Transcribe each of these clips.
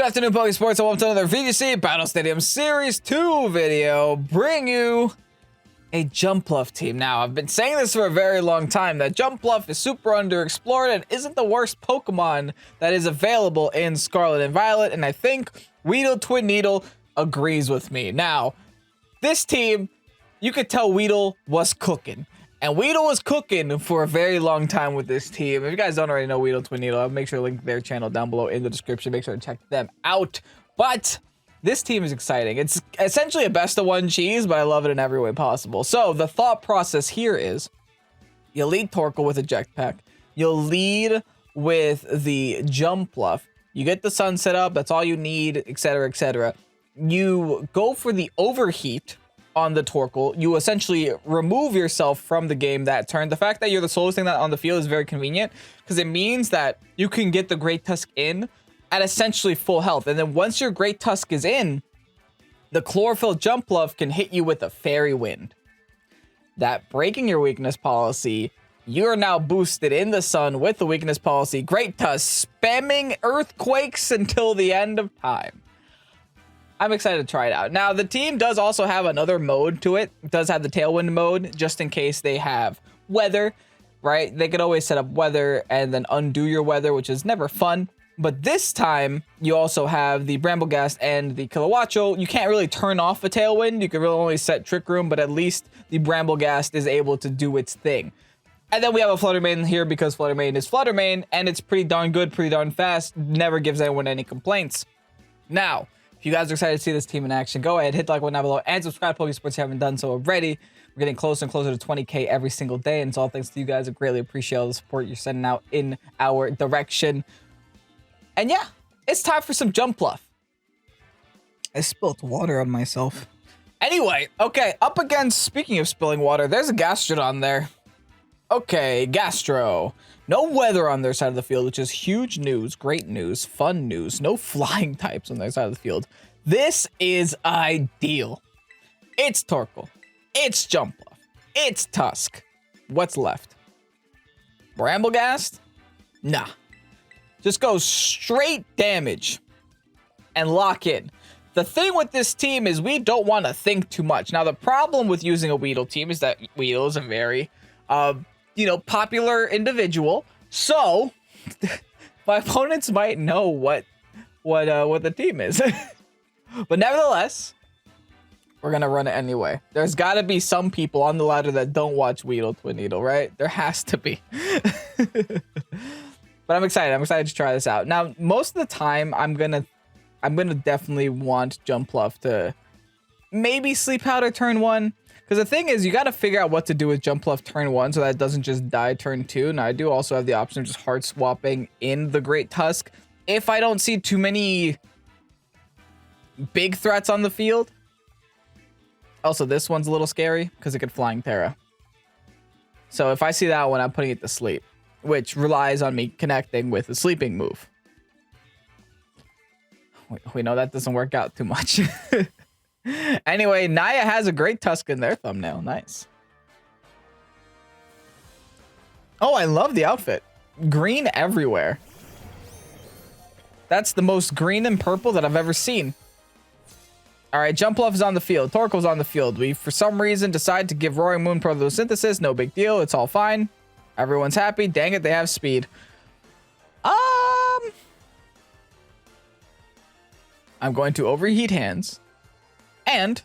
Good afternoon, Pokesports, and welcome to another VGC Battle Stadium Series 2 video. Bring you a Jumpluff team. Now, I've been saying this for a very long time, that Jumpluff is super underexplored and isn't the worst Pokemon that is available in Scarlet and Violet, and I think Weedle Twin Needle agrees with me. Now, this team, you could tell Weedle was cooking. And Weedle was cooking for a very long time with this team. If you guys don't already know Weedle Twin Needle, I'll make sure to link their channel down below in the description. Make sure to check them out. But this team is exciting. It's essentially a best of one cheese, but I love it in every way possible. So the thought process here is you lead Torkoal with a jetpack. You'll lead with the Jumpluff. You get the sun set up. That's all you need, etc., etc. You go for the overheat on the Torkoal. You essentially remove yourself from the game that turn. The fact that you're the slowest thing that on the field is very convenient because it means that you can get the Great Tusk in at essentially full health. And then once your Great Tusk is in, the Chlorophyll Jumpluff can hit you with a Fairy Wind. That breaking your weakness policy, you are now boosted in the sun with the weakness policy. Great Tusk spamming earthquakes until the end of time. I'm excited to try it out. Now, the team does also have another mode to it. It does have the Tailwind mode, just in case they have weather, right? They could always set up weather and then undo your weather, which is never fun. But this time, you also have the Bramblegast and the Kilowattrel. You can't really turn off a Tailwind. You can really only set Trick Room, but at least the Bramblegast is able to do its thing. And then we have a Flutter Mane here because Flutter Mane is Flutter Mane, and it's pretty darn good, pretty darn fast. Never gives anyone any complaints. Now, if you guys are excited to see this team in action, go ahead, hit the like button down below, and subscribe to Pokesports if you haven't done so already. We're getting closer and closer to 20K every single day, and it's all thanks to you guys. I greatly appreciate all the support you're sending out in our direction. And yeah, it's time for some Jumpluff. I spilled water on myself. Anyway, okay, up against, speaking of spilling water, there's a Gastrodon there. Okay, Gastro. No weather on their side of the field, which is huge news, great news, fun news. No flying types on their side of the field. This is ideal. It's Torkoal. It's Jumpluff. It's Tusk. What's left? Bramblegast? Nah. Just go straight damage and lock in. The thing with this team is we don't want to think too much. Now, the problem with using a Weedle team is that Weedle is a very popular individual, so my opponents might know what the team is. But nevertheless, we're gonna run it anyway. There's got to be some people on the ladder that don't watch Weedle Twin Needle, right? There has to be. But I'm excited. I'm excited to try this out. Now, most of the time, I'm gonna definitely want Jumpluff to maybe Sleep Powder turn 1. Because the thing is, you got to figure out what to do with Jumpluff turn 1 so that it doesn't just die turn 2. Now, I do also have the option of just hard swapping in the Great Tusk if I don't see too many big threats on the field. Also, this one's a little scary because it could Flying Terra. So if I see that one, I'm putting it to sleep, which relies on me connecting with a sleeping move. We know that doesn't work out too much. Anyway, Naya has a Great Tusk in their thumbnail. Nice. Oh, I love the outfit. Green everywhere. That's the most green and purple that I've ever seen. All right, Jumpluff is on the field. Torkoal's on the field. We, for some reason, decide to give Roaring Moon Photosynthesis. No big deal. It's all fine. Everyone's happy. Dang it, they have speed. I'm going to overheat hands. And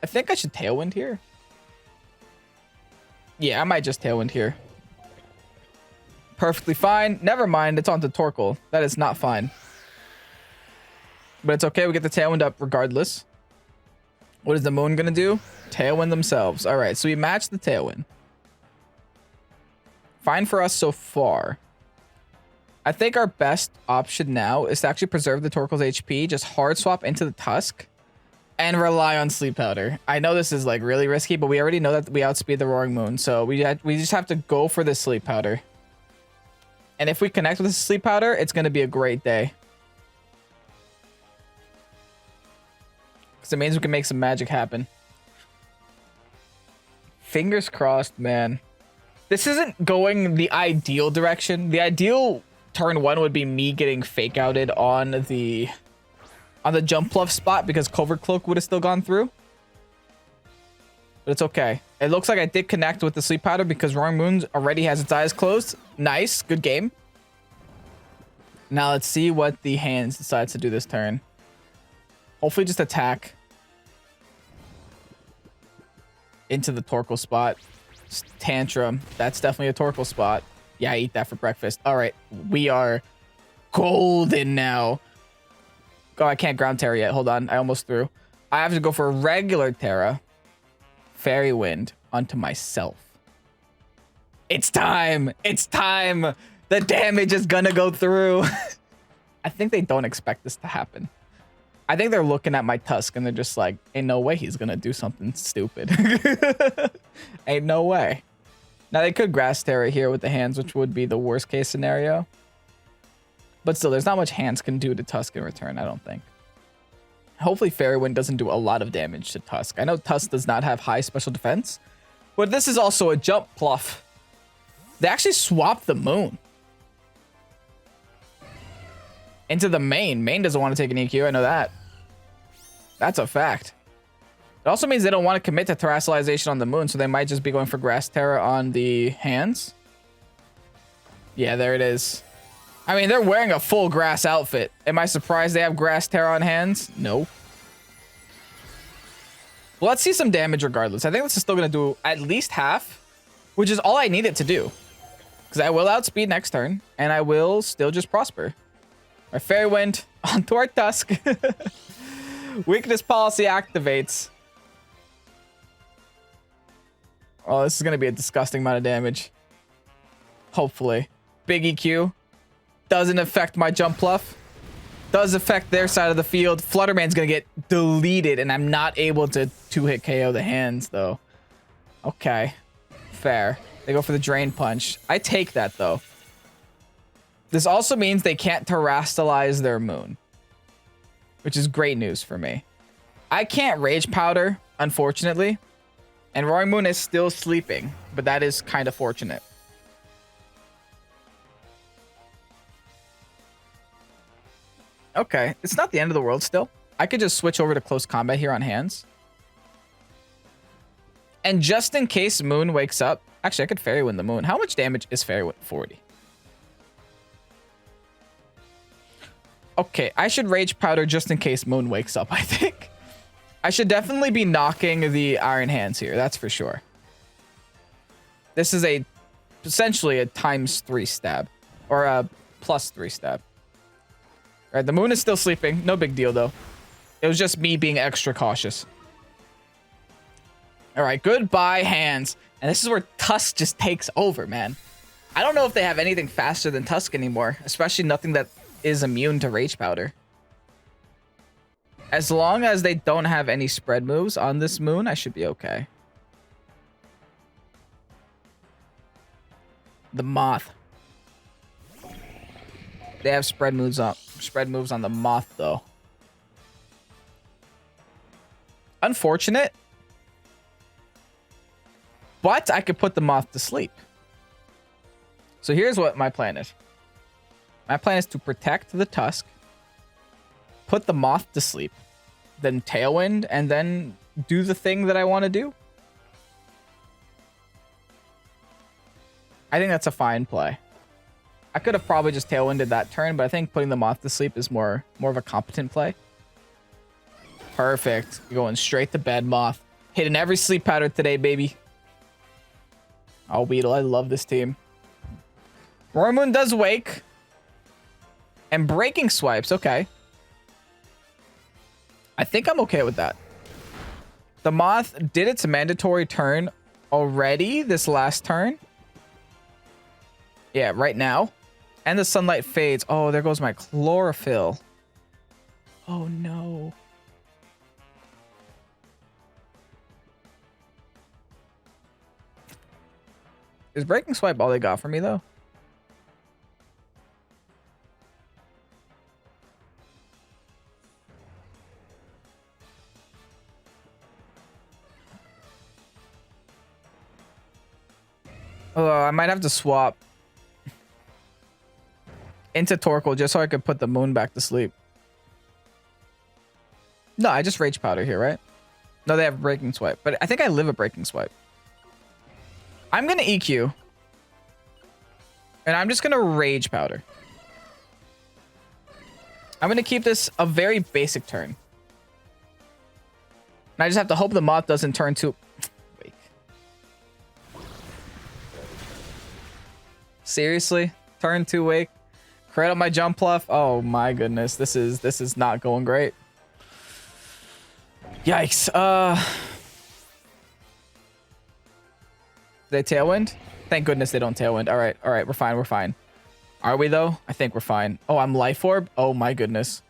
I think I should Tailwind here. Yeah, I might just Tailwind here. Perfectly fine. Never mind. It's onto Torkoal. That is not fine. But it's okay. We get the Tailwind up regardless. What is the Moon going to do? Tailwind themselves. All right. So we match the Tailwind. Fine for us so far. I think our best option now is to actually preserve the Torkoal's HP, just hard swap into the Tusk, and rely on Sleep Powder. I know this is like really risky, but we already know that we outspeed the Roaring Moon, so we just have to go for the Sleep Powder. And if we connect with the Sleep Powder, it's going to be a great day. Because it means we can make some magic happen. Fingers crossed, man. This isn't going the ideal direction. The ideal turn 1 would be me getting fake outed on the Jumpluff spot because Covert Cloak would have still gone through. But it's okay. It looks like I did connect with the Sleep Powder because Roaring Moon already has its eyes closed. Nice. Good game. Now let's see what the hands decides to do this turn. Hopefully just attack into the Torkoal spot. Tantrum. That's definitely a Torkoal spot. Yeah, I eat that for breakfast. All right. We are golden now. Oh, I can't ground Terra yet. Hold on. I almost threw. I have to go for a regular Terra. Fairy Wind onto myself. It's time. It's time. The damage is gonna go through. I think they don't expect this to happen. I think they're looking at my Tusk and they're just like, ain't no way he's gonna do something stupid. Ain't no way. Now they could Grass Terra here with the hands, which would be the worst case scenario. But still, there's not much hands can do to Tusk in return, I don't think. Hopefully Fairy Wind doesn't do a lot of damage to Tusk. I know Tusk does not have high special defense, but this is also a Jumpluff. They actually swapped the Moon into the main. Main doesn't want to take an EQ, I know that. That's a fact. It also means they don't want to commit to Terastallization on the Moon, so they might just be going for Grass Terra on the hands. Yeah, there it is. I mean, they're wearing a full grass outfit. Am I surprised they have Grass Terra on hands? No. Well, let's see some damage regardless. I think this is still going to do at least half, which is all I need it to do. Because I will outspeed next turn, and I will still just prosper. Our Fairy Wind onto our Tusk. Weakness policy activates. Oh, this is going to be a disgusting amount of damage. Hopefully. Big EQ. Doesn't affect my Jumpluff. Does affect their side of the field. Flutterman's going to get deleted, and I'm not able to two-hit KO the hands, though. Okay. Fair. They go for the Drain Punch. I take that, though. This also means they can't Terastallize their Moon, which is great news for me. I can't Rage Powder, unfortunately. And Roaring Moon is still sleeping, but that is kind of fortunate. Okay, it's not the end of the world still. I could just switch over to close combat here on hands. And just in case Moon wakes up... Actually, I could Fairy Wind the Moon. How much damage is Fairy Wind? 40. Okay, I should Rage Powder just in case Moon wakes up, I think. I should definitely be knocking the Iron Hands here, that's for sure. This is essentially a ×3 stab. Or a +3 stab. Alright, the Moon is still sleeping. No big deal, though. It was just me being extra cautious. Alright, goodbye, hands. And this is where Tusk just takes over, man. I don't know if they have anything faster than Tusk anymore. Especially nothing that is immune to Rage Powder. As long as they don't have any spread moves on this Moon, I should be okay. The Moth. They have spread moves on the Moth, though. Unfortunate. But I could put the Moth to sleep. So here's what my plan is. My plan is to protect the Tusk, put the Moth to sleep, then Tailwind, and then do the thing that I want to do. I think that's a fine play. I could have probably just Tailwinded that turn, but I think putting the Moth to sleep is more of a competent play. Perfect. You're going straight to bed, Moth. Hitting every sleep pattern today, baby. Oh, Weedle, I love this team. Roaring Moon does wake. And Breaking Swipes, okay. I think I'm okay with that. The Moth did its mandatory turn already this last turn. Yeah, right now. And the sunlight fades. Oh, there goes my Chlorophyll. Oh, no. Is Breaking Swipe all they got for me, though? Oh, I might have to swap. into Torkoal just so I could put the moon back to sleep. No, I just Rage Powder here, right? No, they have Breaking Swipe. But I think I live a Breaking Swipe. I'm going to EQ. And I'm just going to Rage Powder. I'm going to keep this a very basic turn. And I just have to hope the moth doesn't turn to... Wait. Seriously? Turn 2 Wake? Credit my Jumpluff? Oh my goodness. This is not going great. Yikes. They Tailwind? Thank goodness they don't Tailwind. All right, we're fine, we're fine. Are we though? I think we're fine. Oh, I'm Life Orb? Oh my goodness.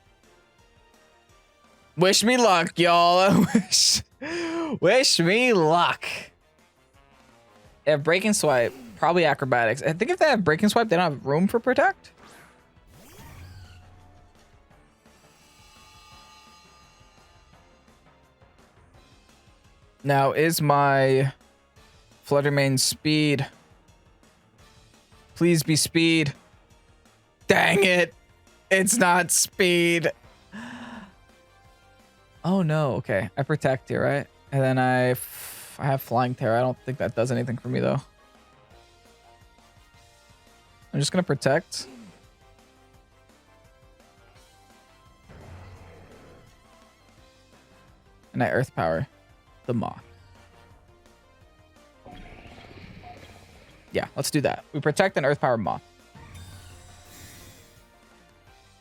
Wish me luck, y'all. Wish me luck. They have Breaking Swipe, probably Acrobatics. I think if they have Breaking Swipe, they don't have room for Protect. Now, is my Fluttermane speed? Please be speed. Dang it. It's not speed. Oh no, okay. I Protect here, right? And then I have Flying Terror. I don't think that does anything for me though. I'm just gonna Protect. And I Earth Power the Moth. Yeah, let's do that. We Protect and Earth Power Moth.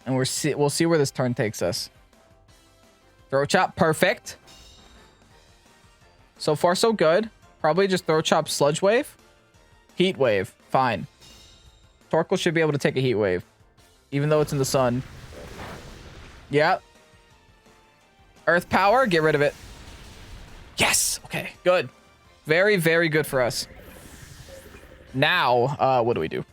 And we'll see where this turn takes us. Throat Chop, perfect. So far, so good. Probably just Throat Chop, Sludge Wave. Heat Wave, fine. Torkoal should be able to take a Heat Wave, even though it's in the sun. Yeah. Earth Power, get rid of it. Yes, okay, good. Very, very good for us. Now, what do we do?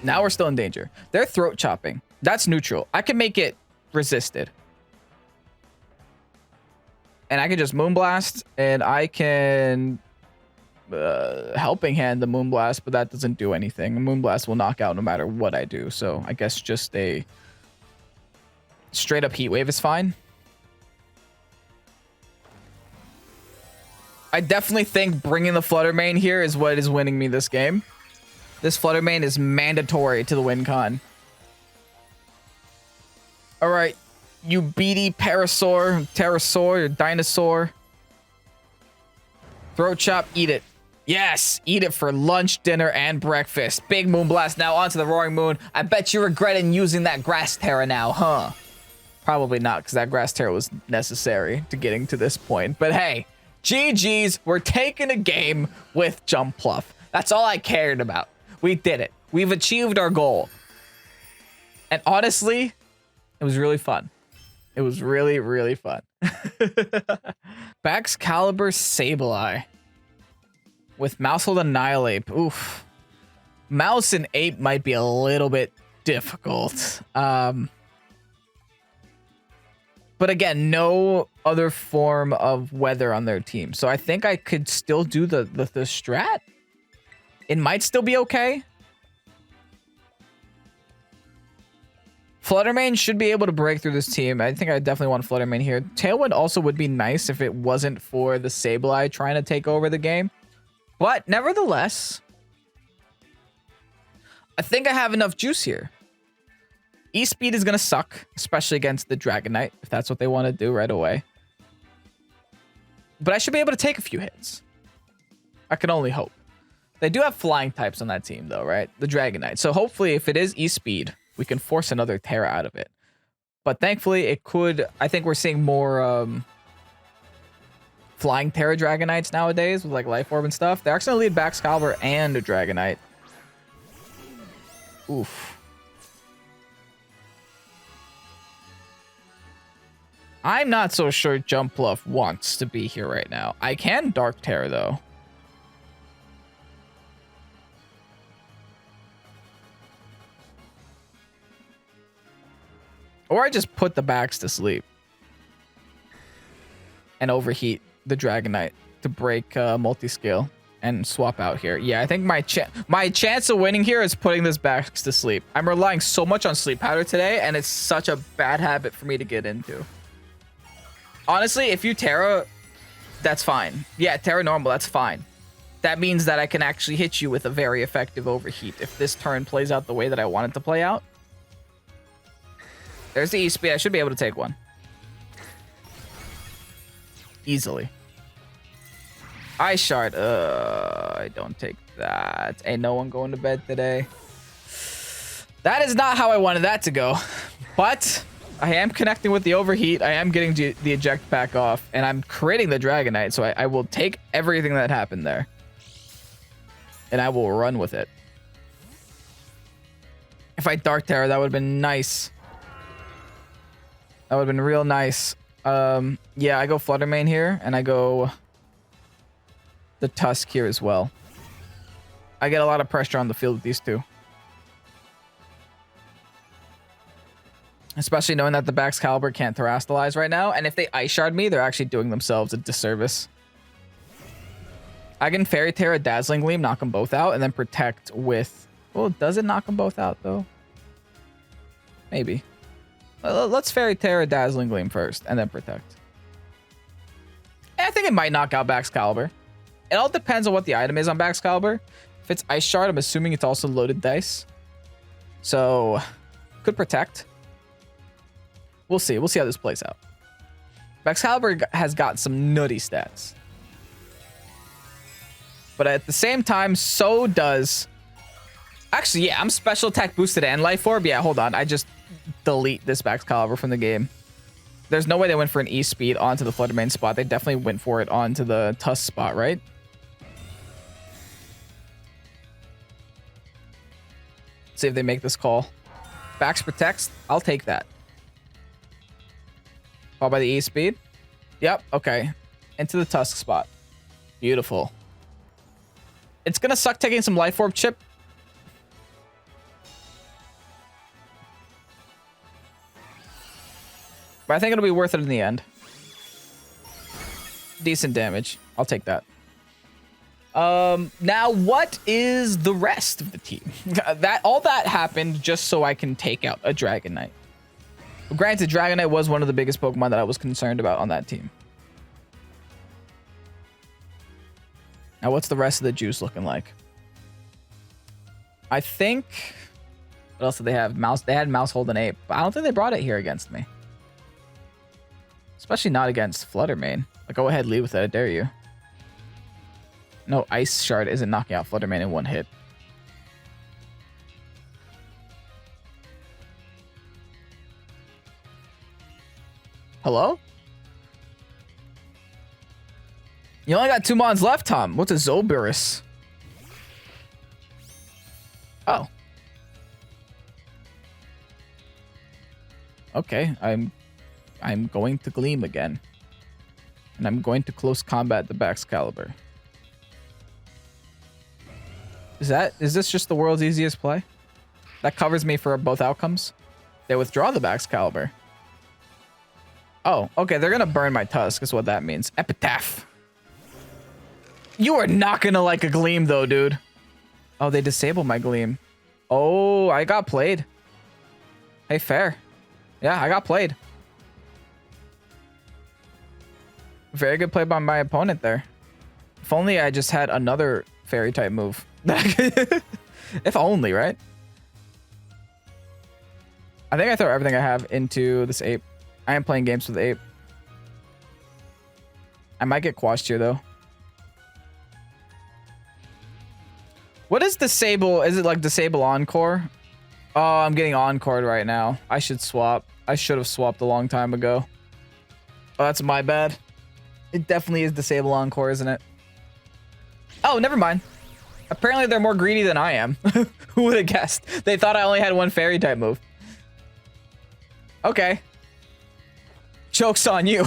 Now we're still in danger. They're Throat Chopping. That's neutral. I can make it resisted. And I can just Moonblast, and I can Helping Hand the Moonblast, but that doesn't do anything. A Moonblast will knock out no matter what I do, so I guess just a straight up Heat Wave is fine. I definitely think bringing the Fluttermane here is what is winning me this game. This Fluttermane is mandatory to the win con. All right, you beady Parasaur, Pterosaur, or Dinosaur. Throat Chop, eat it. Yes, eat it for lunch, dinner, and breakfast. Big Moonblast now onto the Roaring Moon. I bet you're regretting using that Grass Terra now, huh? Probably not, because that Grass Terra was necessary to getting to this point. But hey, GG's, we're taking a game with Jumpluff. That's all I cared about. We did it. We've achieved our goal. And honestly, it was really fun. It was really, really fun. Baxcalibur Sableye with Mousehold Annihilate. Oof. Mouse and Ape might be a little bit difficult. But again, no other form of weather on their team. So I think I could still do the strat. It might still be okay. Fluttermane should be able to break through this team. I think I definitely want Fluttermane here. Tailwind also would be nice if it wasn't for the Sableye trying to take over the game. But nevertheless, I think I have enough juice here. E-Speed is going to suck, especially against the Dragonite, if that's what they want to do right away. But I should be able to take a few hits. I can only hope. They do have flying types on that team, though, right? The Dragonite. So hopefully, if it is E-Speed, we can force another Terra out of it. But thankfully, it could... I think we're seeing more flying Terra Dragonites nowadays with like Life Orb and stuff. They're actually going to lead Baxcalibur and a Dragonite. Oof. I'm not so sure Jumpluff wants to be here right now. I can Dark Terror, though. Or I just put the backs to sleep. And overheat the Dragonite to break multi-scale and swap out here. Yeah, I think my chance of winning here is putting this back to sleep. I'm relying so much on sleep powder today, and it's such a bad habit for me to get into. Honestly, if you Terra, that's fine. Yeah, Terra normal, that's fine. That means that I can actually hit you with a very effective overheat if this turn plays out the way that I want it to play out. There's the E-Speed. I should be able to take one. Easily. Ice Shard. I don't take that. Ain't no one going to bed today. That is not how I wanted that to go. But I am connecting with the overheat. I am getting the eject pack off. And I'm creating the Dragonite. So I will take everything that happened there. And I will run with it. If I Dark Terror, that would have been nice. That would have been real nice. Yeah, I go Flutter Mane here. And I go the Tusk here as well. I get a lot of pressure on the field with these two. Especially knowing that the Baxcalibur can't Terrastalize right now. And if they Ice Shard me, they're actually doing themselves a disservice. I can Fairy Terra, Dazzling Gleam, knock them both out, and then Protect with... Well, does it knock them both out, though? Maybe. Let's Fairy Terra, Dazzling Gleam first, and then Protect. I think it might knock out Baxcalibur. It all depends on what the item is on Baxcalibur. If it's Ice Shard, I'm assuming it's also loaded dice. So, could Protect. We'll see. We'll see how this plays out. Baxcalibur has got some nutty stats. But at the same time, so does... Actually, yeah, I'm Special Attack boosted and Life Orb. Yeah, hold on. I just delete this Baxcalibur from the game. There's no way they went for an E-Speed onto the Flutter Mane spot. They definitely went for it onto the Tusk spot, right? Let's see if they make this call. Bax Protects. I'll take that. Followed by the E-Speed. Yep, okay. Into the Tusk spot. Beautiful. It's gonna suck taking some Life Orb chip. But I think it'll be worth it in the end. Decent damage. I'll take that. Now, what is the rest of the team? All that happened just so I can take out a Dragonite. Granted, Dragonite was one of the biggest Pokemon that I was concerned about on that team. Now, what's the rest of the juice looking like? I think... What else did they have? Mouse. They had Mouse Hold an Ape. But I don't think they brought it here against me. Especially not against Flutter Mane. Like, go ahead, lead with it. I dare you. No, Ice Shard isn't knocking out Flutter Mane in one hit. Hello? You only got 2 Mons left, Tom. What's a Zoberus? Oh. Okay, I'm going to Gleam again. And I'm going to close combat the Baxcalibur. Is this just the world's easiest play? That covers me for both outcomes. They withdraw the Baxcalibur. Oh, okay, they're gonna burn my Tusk is what that means. Epitaph. You are not gonna like a Gleam though, dude. Oh, they disable my Gleam. Oh, I got played. Hey, fair. Yeah, I got played. Very good play by my opponent there. If only I just had another fairy type move. If only, right? I think I throw everything I have into this ape. I am playing games with the ape. I might get quashed here though. What is disable? Is it like disable encore? Oh, I'm getting encored right now. I should swap. I should have swapped a long time ago. Oh, that's my bad. It definitely is disable encore, isn't it? Oh, never mind. Apparently they're more greedy than I am. Who would have guessed? They thought I only had one fairy type move. Okay. Joke's on you.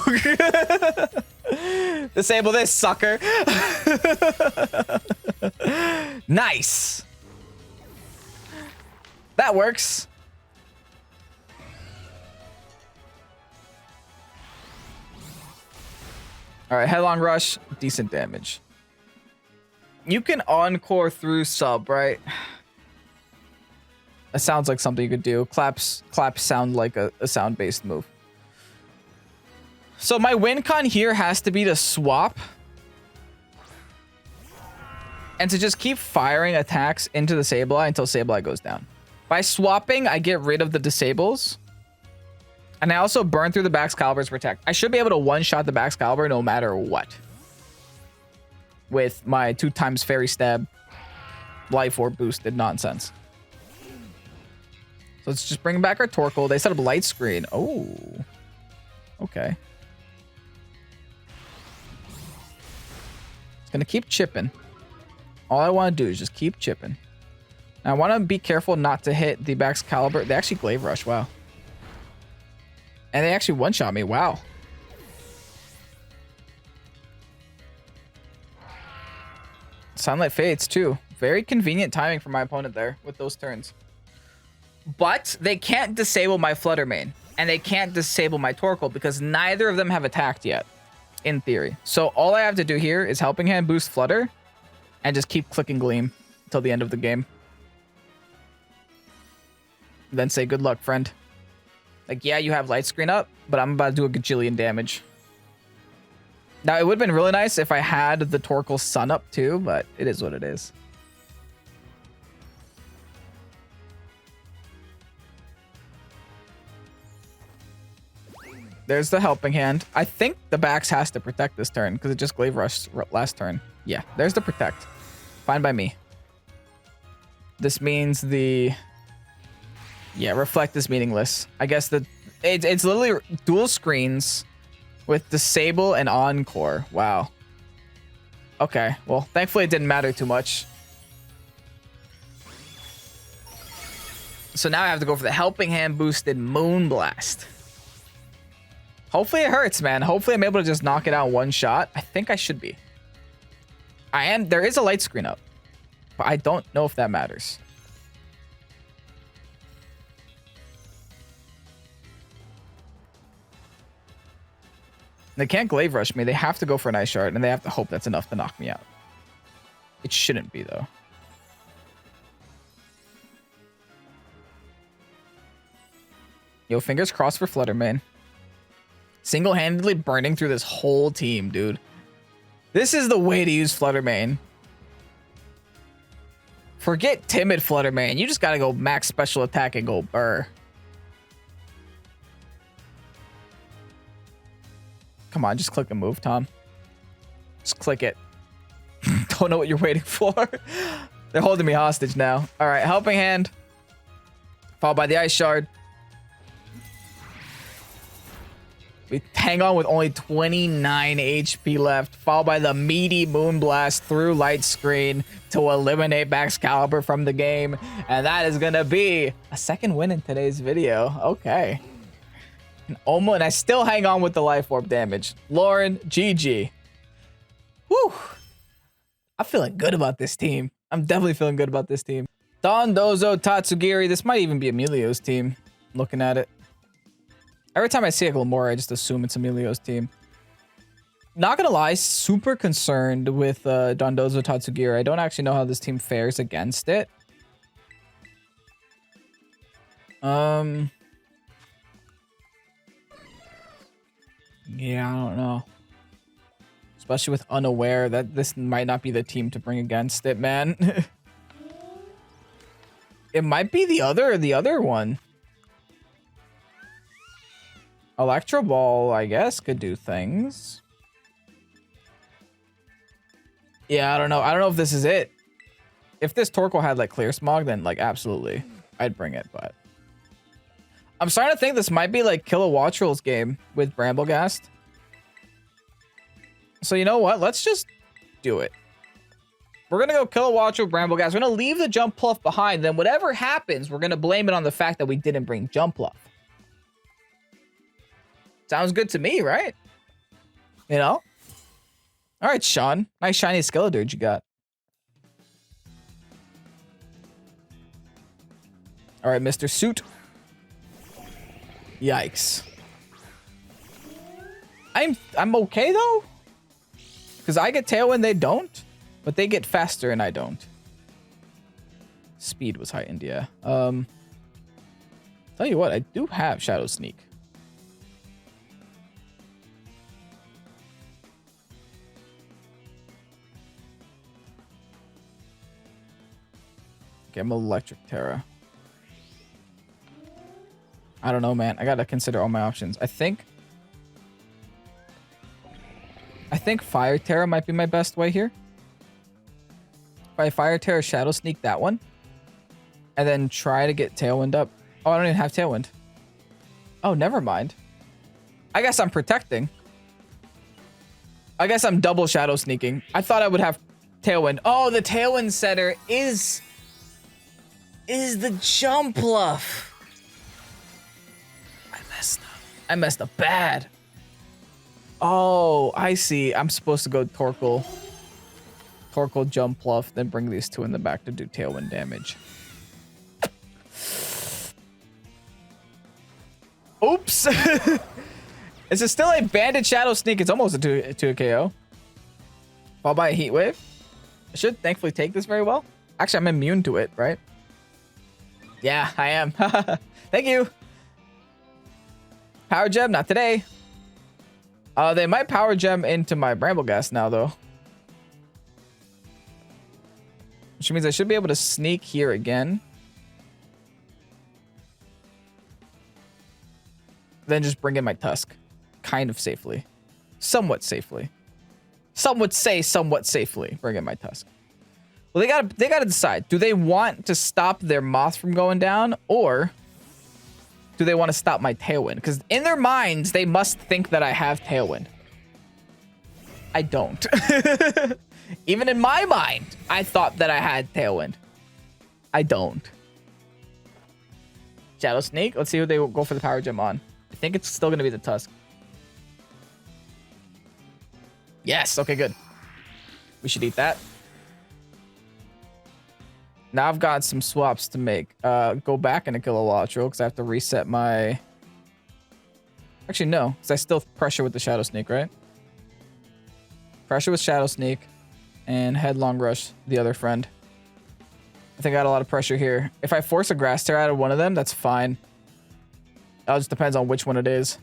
Disable this, sucker. Nice. That works. All right, Headlong Rush, decent damage. You can encore through sub, right? That sounds like something you could do. Claps sound like a sound-based move. So my win con here has to be to swap. And to just keep firing attacks into the Sableye until Sableye goes down. By swapping, I get rid of the disables. And I also burn through the Baxcalibur's Protect. I should be able to one-shot the Baxcalibur no matter what. With my 2x Fairy Stab Life Orb boosted nonsense. So let's just bring back our Torkoal. They set up Light Screen. Oh. Okay. It's going to keep chipping. All I want to do is just keep chipping. Now, I want to be careful not to hit the Baxcalibur. They actually Glaive Rush. Wow. And they actually one-shot me. Wow. Sunlight Fates, too. Very convenient timing for my opponent there with those turns. But they can't disable my Flutter Mane. And they can't disable my Torkoal because neither of them have attacked yet. In theory. So all I have to do here is Helping Hand boost Flutter. And just keep clicking Gleam until the end of the game. Then say good luck, friend. Like, yeah, you have Light Screen up, but I'm about to do a gajillion damage. Now, it would have been really nice if I had the Torkoal Sun up too, but it is what it is. There's the Helping Hand. I think the Bax has to protect this turn because it just Glaive Rushed last turn. Yeah, there's the Protect. Fine by me. This means the... Yeah, Reflect is meaningless. I guess it's literally dual screens with Disable and Encore. Wow. Okay, well, thankfully it didn't matter too much. So now I have to go for the Helping Hand boosted Moonblast. Hopefully it hurts, man. Hopefully I'm able to just knock it out one shot. I think I should be. I am. There is a Light Screen up, but I don't know if that matters. They can't Glaive Rush me. They have to go for an Ice Shard, and they have to hope that's enough to knock me out. It shouldn't be, though. Yo, fingers crossed for Flutter Mane. Single-handedly burning through this whole team, dude. This is the way to use Flutter Mane. Forget timid Flutter Mane. You just gotta go max special attack and go burr. Come on, just click a move, Tom. Just click it. Don't know what you're waiting for. They're holding me hostage now. All right, Helping Hand. Followed by the Ice Shard. We hang on with only 29 HP left, followed by the meaty Moonblast through Light Screen to eliminate Baxcalibur from the game. And that is going to be a second win in today's video. Okay. And I still hang on with the Life Orb damage. Lauren, GG. Whew. I'm feeling good about this team. I'm definitely feeling good about this team. Dondozo, Tatsugiri. This might even be Emilio's team. Looking at it. Every time I see a Glamora, I just assume it's Emilio's team. Not gonna lie, super concerned with Dondozo Tatsugiri. I don't actually know how this team fares against it. Yeah, I don't know. Especially with Unaware, that this might not be the team to bring against it, man. It might be the other one. Electro Ball, I guess, could do things. Yeah, I don't know. I don't know if this is it. If this Torkoal had like Clear Smog, then like absolutely, I'd bring it. But I'm starting to think this might be like Kilowattrel's game with Bramblegast. So you know what? Let's just do it. We're gonna go Kilowattrel, Bramblegast. We're gonna leave the Jumpluff behind. Then whatever happens, we're gonna blame it on the fact that we didn't bring Jumpluff. Sounds good to me, right? You know? All right, Sean. Nice shiny Skeledirge you got. All right, Mr. Suit. Yikes. I'm okay, though? Because I get Tailwind, they don't? But they get faster and I don't. Speed was heightened, yeah. Tell you what, I do have Shadow Sneak. Okay, I'm Electric Terra. I don't know, man. I gotta consider all my options. I think Fire Terra might be my best way here. If I Fire Terra, Shadow Sneak that one, and then try to get Tailwind up. Oh, I don't even have Tailwind. Oh, never mind. I guess I'm protecting. I guess I'm double Shadow Sneaking. I thought I would have Tailwind. Oh, the Tailwind setter is the Jumpluff. I messed up bad. Oh, I see. I'm supposed to go Torkoal. Torkoal, Jumpluff, then bring these two in the back to do Tailwind damage. Oops. Is it still a Banded Shadow Sneak? It's almost a KO. Followed by a Heat Wave. I should thankfully take this very well. Actually, I'm immune to it, right? Yeah, I am. Thank you. Power Gem, not today. They might Power Gem into my Brambleghast now, though. Which means I should be able to sneak here again. Then just bring in my Tusk. Kind of safely. Somewhat safely. Some would say somewhat safely. Bring in my Tusk. Well, they gotta decide. Do they want to stop their Moth from going down? Or do they want to stop my Tailwind? Because in their minds, they must think that I have Tailwind. I don't. Even in my mind, I thought that I had Tailwind. I don't. Shadow Sneak. Let's see who they will go for the Power Gem on. I think it's still going to be the Tusk. Yes. Okay, good. We should eat that. Now I've got some swaps to make. Go back and kill a Lotro because I have to reset my... Actually, no. Because I still pressure with the Shadow Sneak, right? Pressure with Shadow Sneak. And Headlong Rush, the other friend. I think I got a lot of pressure here. If I force a Grass Tear out of one of them, that's fine. It all just depends on which one it is.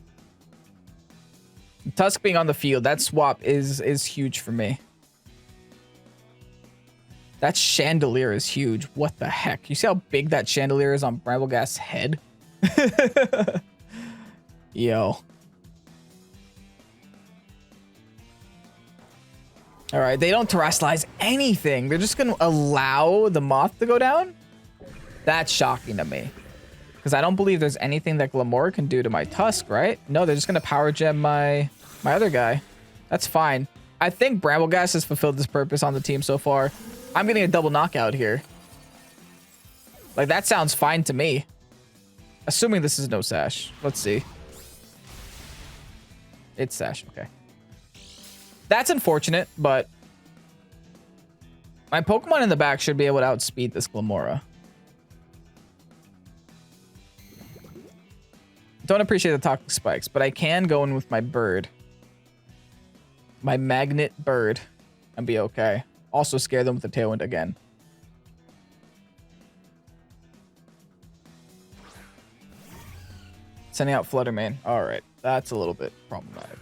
Tusk being on the field, that swap is huge for me. That Chandelier is huge. What the heck? You see how big that Chandelier is on Brambleghast's head? Yo. All right, they don't terrestrialize anything. They're just going to allow the Moth to go down? That's shocking to me. Because I don't believe there's anything that Glamora can do to my Tusk, right? No, they're just going to Power Gem my other guy. That's fine. I think Brambleghast has fulfilled this purpose on the team so far. I'm getting a double knockout here. Like, that sounds fine to me. Assuming this is no Sash. Let's see. It's Sash, okay. That's unfortunate, but my Pokemon in the back should be able to outspeed this Glamora. Don't appreciate the Toxic Spikes, but I can go in with my bird. My Magnet Bird and be okay. Also scare them with the Tailwind again. Sending out Fluttermane. Alright, that's a little bit problematic.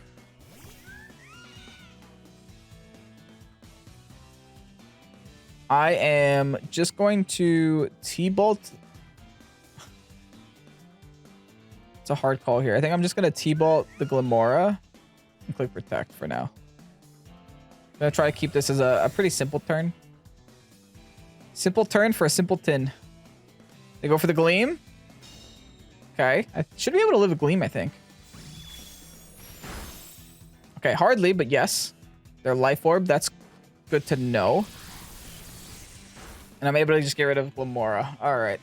I am just going to T-Bolt. It's a hard call here. I think I'm just going to T-Bolt the Glamora and click Protect for now. I'm going to try to keep this as a pretty simple turn. Simple turn for a simpleton. They go for the Gleam. Okay. I should be able to live a Gleam, I think. Okay, hardly, but yes. Their Life Orb, that's good to know. And I'm able to just get rid of Glamora. All right.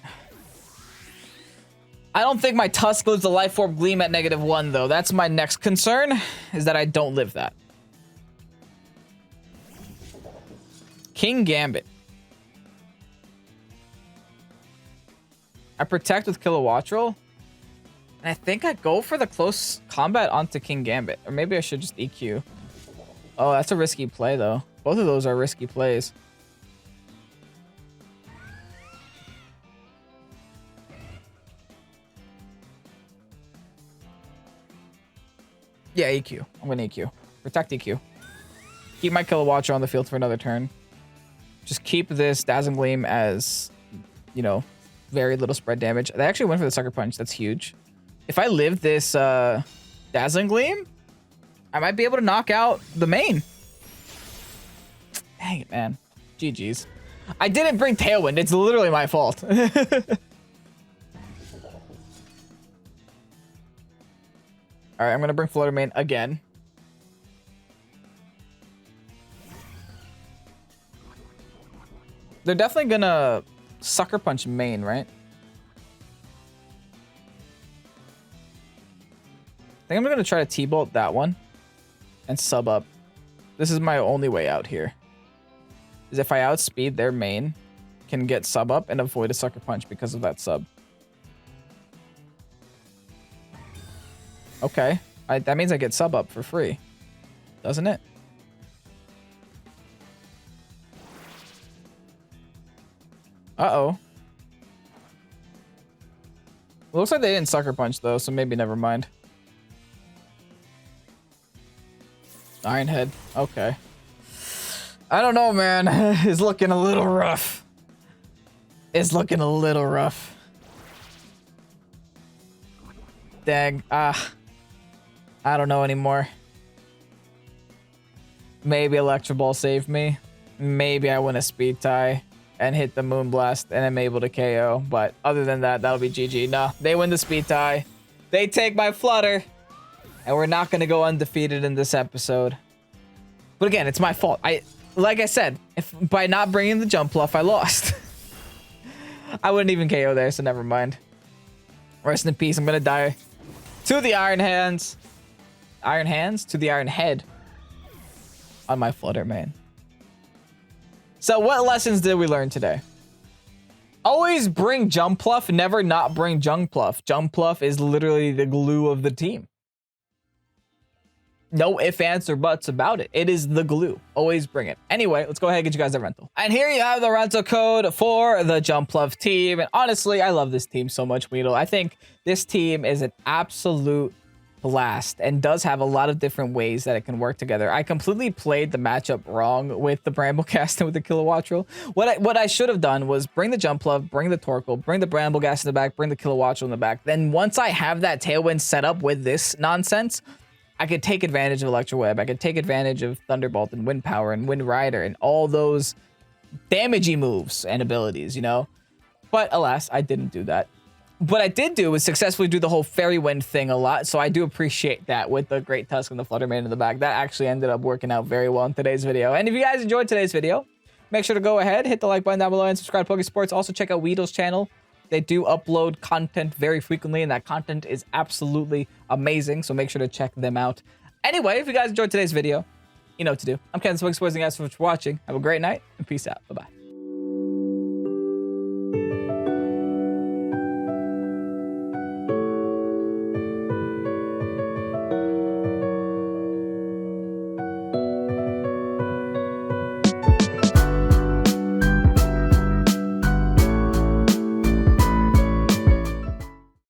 I don't think my Tusk lives the Life Orb Gleam at -1, though. That's my next concern, is that I don't live that. King Gambit. I protect with Kilowattrel. And I think I go for the close combat onto King Gambit. Or maybe I should just EQ. Oh, that's a risky play, though. Both of those are risky plays. Yeah, EQ. I'm going to EQ. Protect EQ. Keep my Kilowattrel on the field for another turn. Just keep this Dazzling Gleam as, you know, very little spread damage. They actually went for the Sucker Punch. That's huge. If I live this Dazzling Gleam, I might be able to knock out the main. Dang it, man. GG's. I didn't bring Tailwind. It's literally my fault. All right, I'm going to bring Flutter Mane again. They're definitely going to Sucker Punch main, right? I think I'm going to try to T-Bolt that one and sub up. This is my only way out here. Is if I outspeed their main, can get sub up and avoid a Sucker Punch because of that sub. Okay. That means I get sub up for free. Doesn't it? Uh-oh. It looks like they didn't Sucker Punch, though, so maybe never mind. Iron Head. Okay. I don't know, man. It's looking a little rough. It's looking a little rough. Dang. I don't know anymore. Maybe Electro Ball saved me. Maybe I win a Speed Tie and hit the Moonblast and I'm able to KO. But other than that, that'll be GG. No, they win the Speed Tie. They take my Flutter. And we're not going to go undefeated in this episode. But again, it's my fault. Like I said, if by not bringing the Jumpluff, I lost. I wouldn't even KO there, so never mind. Rest in peace. I'm going to die to the Iron Hands. Iron Hands? To the Iron Head. On my Flutter Mane. So what lessons did we learn today? Always bring Jumpluff, never not bring Jumpluff. Jumpluff is literally the glue of the team. No ifs, ands, or buts about it. It is the glue. Always bring it. Anyway, let's go ahead and get you guys a rental. And here you have the rental code for the Jumpluff team. And honestly, I love this team so much, Weedle. I think this team is an absolute blast and does have a lot of different ways that it can work together. I completely played the matchup wrong with the Bramblegast and with the Kilowattrel. What I should have done was bring the Jumpluff, bring the Torkoal, bring the Bramblegast in the back, bring the Kilowattrel in the back. Then once I have that Tailwind set up with this nonsense, I could take advantage of Electro Web. I could take advantage of Thunderbolt and Wind Power and Wind Rider and all those damagey moves and abilities, you know? But alas, I didn't do that. What I did do was successfully do the whole Fairy Wind thing a lot, so I do appreciate that with the Great Tusk and the Flutter Mane in the back. That actually ended up working out very well in today's video. And if you guys enjoyed today's video, make sure to go ahead, hit the like button down below, and subscribe to Pokesports. Also, check out Weedle's channel. They do upload content very frequently, and that content is absolutely amazing, so make sure to check them out. Anyway, if you guys enjoyed today's video, you know what to do. I'm Ken, the Pokesports, and guys, so much for watching. Have a great night, and peace out. Bye-bye.